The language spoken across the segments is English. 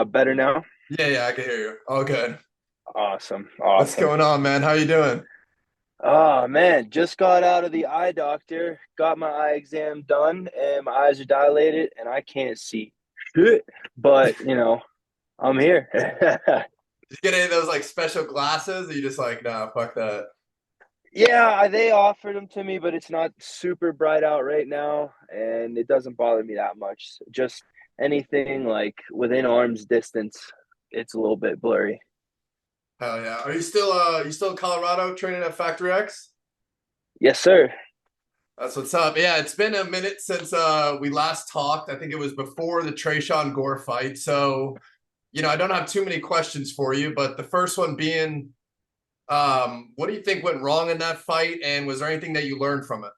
Better now? Yeah, I can hear you. All good. Awesome. What's Awesome. going on, man? How you doing? Oh man, just got out of the eye doctor, got my eye exam done, and my eyes are dilated and I can't see shit. But, I'm here. Did you get any of those like special glasses? Or you just like, nah, fuck that. Yeah, they offered them to me, but it's not super bright out right now, and it doesn't bother me that much. Just anything like within arm's distance, it's a little bit blurry. Hell yeah. Are you still in Colorado training at Factory X? Yes, sir. That's what's up. Yeah, it's been a minute since we last talked. I think it was before the Trayshawn Gore fight. So, I don't have too many questions for you, but the first one being, what do you think went wrong in that fight, and was there anything that you learned from it?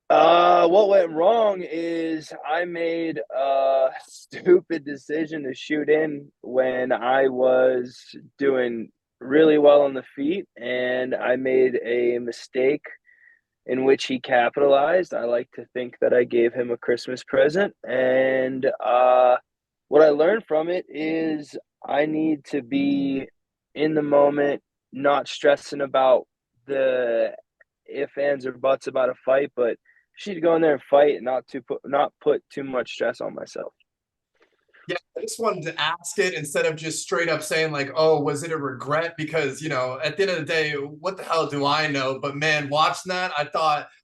What went wrong is I made a stupid decision to shoot in when I was doing really well on the feet, and I made a mistake in which he capitalized. I like to think that I gave him a Christmas present, and what I learned from it is I need to be in the moment, not stressing about the if ands or buts about a fight, but she to go in there and fight and not put too much stress on myself. Yeah, I just wanted to ask it instead of just straight up saying like, "Oh, was it a regret?" Because at the end of the day, what the hell do I know? But man, watching that, I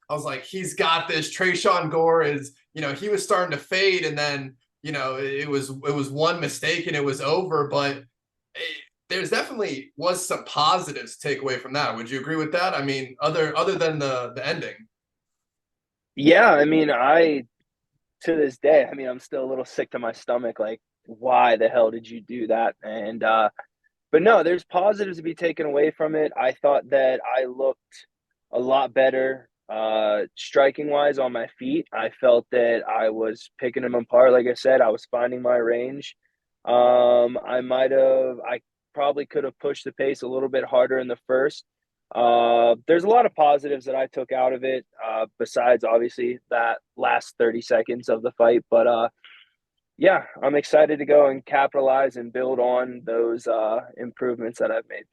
was like, he's got this. Trayshawn Gore is, he was starting to fade, and then it was one mistake and it was over. But there's definitely was some positives to take away from that. Would you agree with that? I mean, other than the ending. Yeah, I mean, I to this day, I mean, I'm still a little sick to my stomach. Like, why the hell did you do that? And but no, there's positives to be taken away from it. I thought that I looked a lot better striking wise on my feet. I felt that I was picking them apart. Like I said, I was finding my range. I probably could have pushed the pace a little bit harder in the first. There's a lot of positives that I took out of it, besides obviously that last 30 seconds of the fight. But yeah, I'm excited to go and capitalize and build on those improvements that I've made.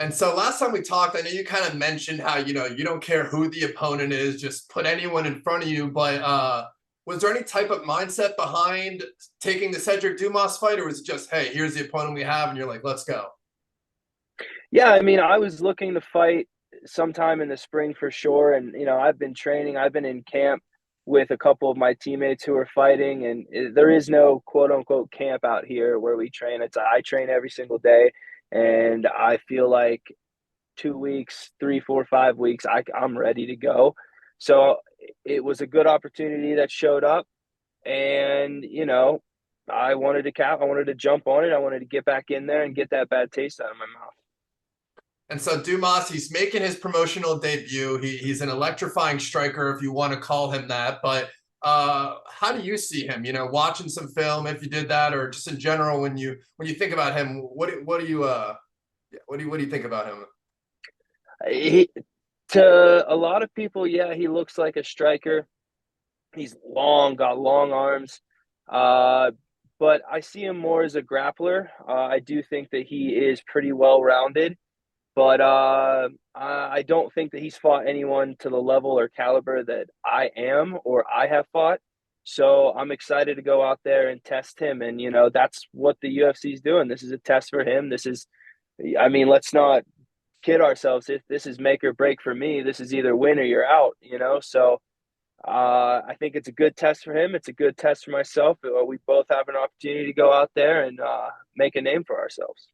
And so last time we talked, I know you kind of mentioned how, you don't care who the opponent is, just put anyone in front of you. But was there any type of mindset behind taking the Sedriques Dumas fight, or was it just, hey, here's the opponent we have, and you're like, let's go? Yeah, I mean, I was looking to fight sometime in the spring for sure. And, I've been training, I've been in camp with a couple of my teammates who are fighting. And there is no quote unquote camp out here where we train. I train every single day. And I feel like 2 weeks, 3, 4, 5 weeks, I'm ready to go. So it was a good opportunity that showed up. And, I wanted to jump on it. I wanted to get back in there and get that bad taste out of my mouth. And so Dumas, he's making his promotional debut. He's an electrifying striker, if you want to call him that. But how do you see him? Watching some film, if you did that, or just in general, when you think about him, what do you what do you think about him? He, to a lot of people, yeah, he looks like a striker. He's long, got long arms. Uh, but I see him more as a grappler. I do think that he is pretty well rounded, but I don't think that he's fought anyone to the level or caliber that I am or I have fought. So I'm excited to go out there and test him. And, that's what the UFC is doing. This is a test for him. I mean, let's not kid ourselves. If this is make or break for me, this is either win or you're out. So I think it's a good test for him. It's a good test for myself. We both have an opportunity to go out there and make a name for ourselves.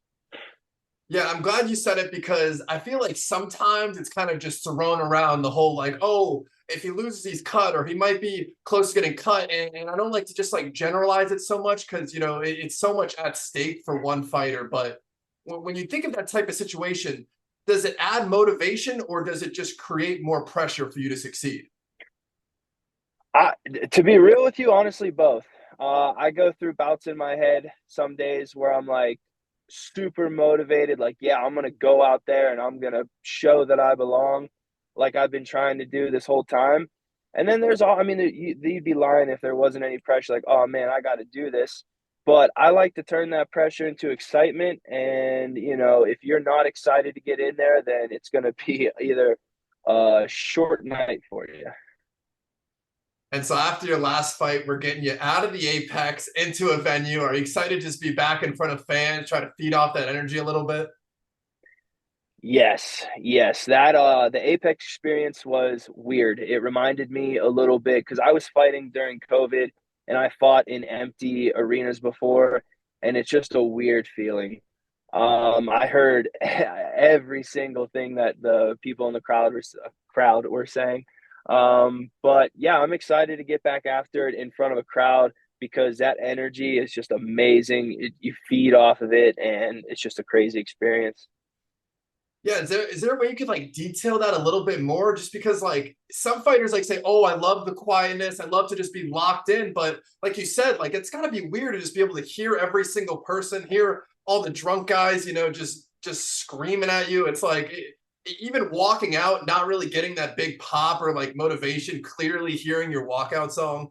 Yeah, I'm glad you said it because I feel like sometimes it's kind of just thrown around the whole like, oh, if he loses, he's cut, or he might be close to getting cut. And I don't like to just like generalize it so much because, it's so much at stake for one fighter. But when you think of that type of situation, does it add motivation or does it just create more pressure for you to succeed? I, to be real with you, honestly, both. I go through bouts in my head some days where I'm like super motivated, like, yeah, I'm gonna go out there and I'm gonna show that I belong, like I've been trying to do this whole time. And then there's all, I mean, you'd be lying if there wasn't any pressure, like, oh man, I got to do this. But I like to turn that pressure into excitement. And, if you're not excited to get in there, then it's going to be either a short night for you. And so after your last fight, we're getting you out of the Apex into a venue. Are you excited to just be back in front of fans, try to feed off that energy a little bit? Yes, yes. That the Apex experience was weird. It reminded me a little bit because I was fighting during COVID and I fought in empty arenas before, and it's just a weird feeling. I heard every single thing that the people in the crowd were saying. But yeah, I'm excited to get back after it in front of a crowd because that energy is just amazing. You feed off of it, and it's just a crazy experience. Yeah, is there a way you could like detail that a little bit more? Just because like some fighters like say, "Oh, I love the quietness. I love to just be locked in." But like you said, like it's got to be weird to just be able to hear every single person, hear all the drunk guys, just screaming at you. It's like even walking out, not really getting that big pop or like motivation. Clearly hearing your walkout song.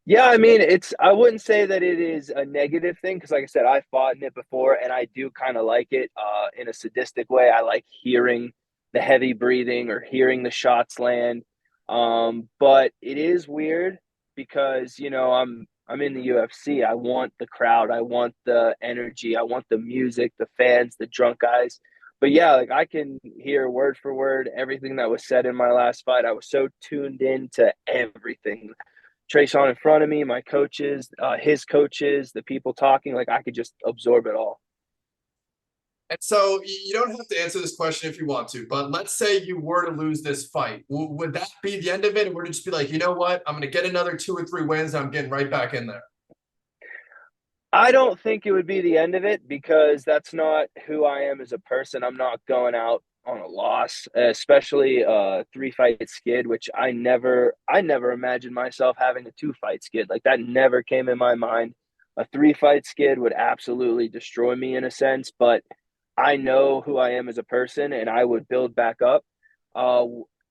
Yeah, I mean, I wouldn't say that it is a negative thing because, like I said, I fought in it before and I do kind of like it in a sadistic way. I like hearing the heavy breathing or hearing the shots land. But it is weird because, I'm in the UFC. I want the crowd, I want the energy, I want the music, the fans, the drunk guys. But yeah, like I can hear word for word everything that was said in my last fight. I was so tuned in to everything. Trace in front of me, my coaches, his coaches, the people talking, like I could just absorb it all. And so you don't have to answer this question if you want to, but let's say you were to lose this fight. Would that be the end of it? Or would it just be like, you know what? I'm going to get another 2 or 3 wins. And I'm getting right back in there. I don't think it would be the end of it because that's not who I am as a person. I'm not going out on a loss, especially a 3 fight skid, which I never imagined myself having a 2 fight skid. Like that never came in my mind. A 3 fight skid would absolutely destroy me in a sense, but I know who I am as a person and I would build back up. Uh,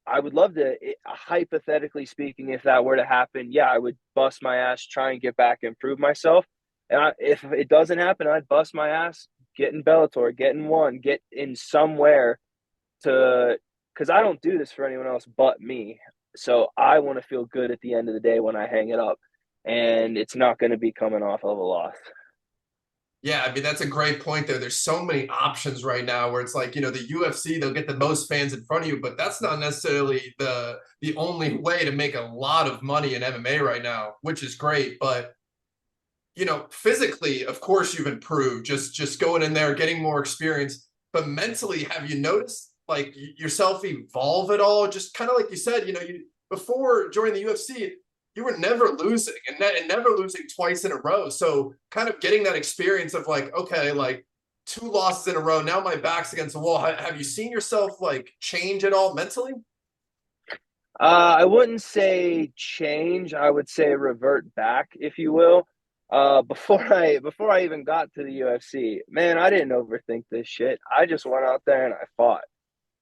I would love to, hypothetically speaking, if that were to happen, yeah, I would bust my ass, try and get back and prove myself. And if it doesn't happen, I'd bust my ass, get in Bellator, get in one, get in somewhere to, because I don't do this for anyone else but me. So I want to feel good at the end of the day when I hang it up. And it's not going to be coming off of a loss. Yeah, I mean, that's a great point there. There's so many options right now where it's like, the UFC, they'll get the most fans in front of you, but that's not necessarily the only way to make a lot of money in MMA right now, which is great. But physically, of course, you've improved just going in there, getting more experience. But mentally, have you noticed like yourself evolve at all? Just kind of like you said, you before joining the UFC, you were never losing and never losing twice in a row. So kind of getting that experience of like, okay, like 2 losses in a row. Now my back's against the wall. Have you seen yourself like change at all mentally? I wouldn't say change. I would say revert back, if you will. Before I even got to the UFC, man, I didn't overthink this shit. I just went out there and I fought.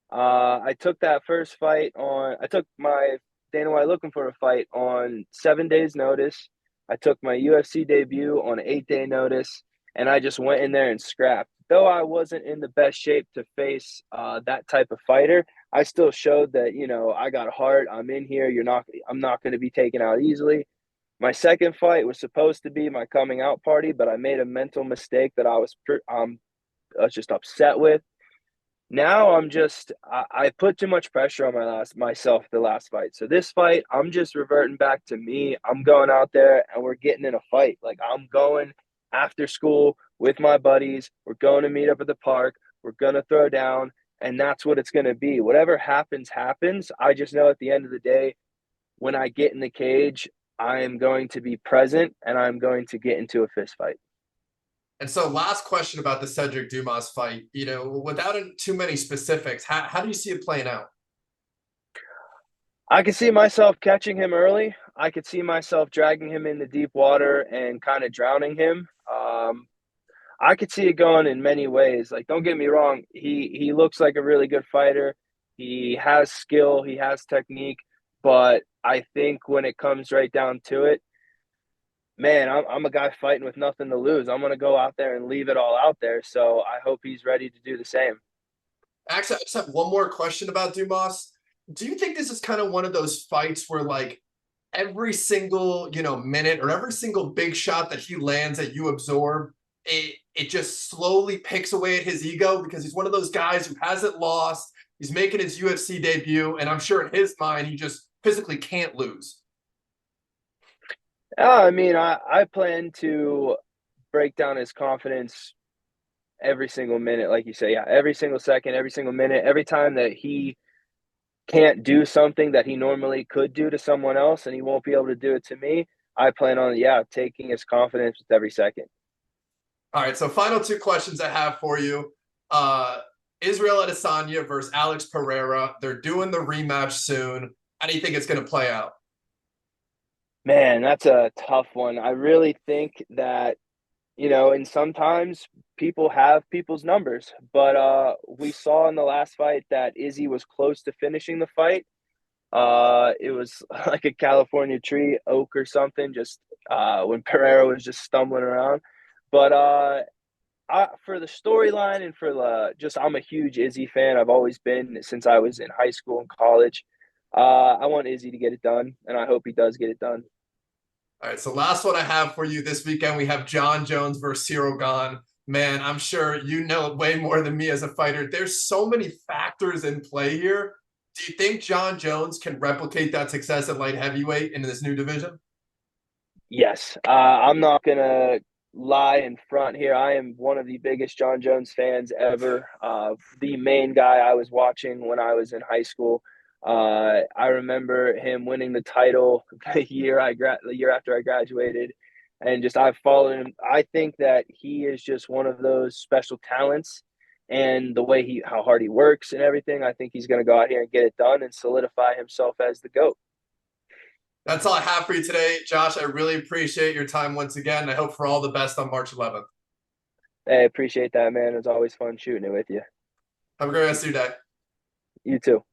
I took that first fight on. I took my Dana White looking for a fight on 7 days' notice. I took my UFC debut on 8 day notice, and I just went in there and scrapped. Though I wasn't in the best shape to face that type of fighter, I still showed that I got heart. I'm in here. I'm not going to be taken out easily. My second fight was supposed to be my coming out party, but I made a mental mistake that I was just upset with. Now I put too much pressure on myself the last fight. So this fight, I'm just reverting back to me. I'm going out there and we're getting in a fight. Like I'm going after school with my buddies. We're going to meet up at the park. We're gonna throw down, and that's what it's gonna be. Whatever happens, happens. I just know at the end of the day, when I get in the cage, I am going to be present and I'm going to get into a fist fight. And so, last question about the Sedriques Dumas fight. Without too many specifics, how do you see it playing out? I could see myself catching him early. I could see myself dragging him into deep water and kind of drowning him. I could see it going in many ways. Like, don't get me wrong, he looks like a really good fighter. He has skill, he has technique, But I think when it comes right down to it, man, I'm a guy fighting with nothing to lose. I'm going to go out there and leave it all out there. So I hope he's ready to do the same. Actually, I just have one more question about Dumas. Do you think this is kind of one of those fights where like every single, minute or every single big shot that he lands that you absorb, it just slowly picks away at his ego because he's one of those guys who hasn't lost. He's making his UFC debut, and I'm sure in his mind he just physically can't lose. I mean, I plan to break down his confidence every single minute, like you say. Yeah, every single second, every single minute, every time that he can't do something that he normally could do to someone else and he won't be able to do it to me, I plan on, yeah, taking his confidence with every second. All right, so final two questions I have for you. Uh, Israel Adesanya versus Alex Pereira. They're doing the rematch soon. How do you think it's going to play out? Man, that's a tough one. I really think that, and sometimes people have people's numbers, but we saw in the last fight that Izzy was close to finishing the fight. It was like a California tree, oak or something, just when Pereira was just stumbling around. But for the storyline and for I'm a huge Izzy fan. I've always been since I was in high school and college. I want Izzy to get it done, and I hope he does get it done. All right, so last one I have for you this weekend, we have John Jones versus Cyril Gahn. Man, I'm sure you know way more than me as a fighter. There's so many factors in play here. Do you think John Jones can replicate that success at light heavyweight in this new division? Yes, I'm not gonna lie in front here. I am one of the biggest John Jones fans ever. The main guy I was watching when I was in high school. I remember him winning the title the year after I graduated, and just I've followed him. I think that he is just one of those special talents, and the way how hard he works and everything. I think he's gonna go out here and get it done and solidify himself as the GOAT. That's all I have for you today, Josh. I really appreciate your time once again. I hope for all the best on March 11th. Hey, I appreciate that, man. It was always fun shooting it with you. Have a great rest of your day. You too.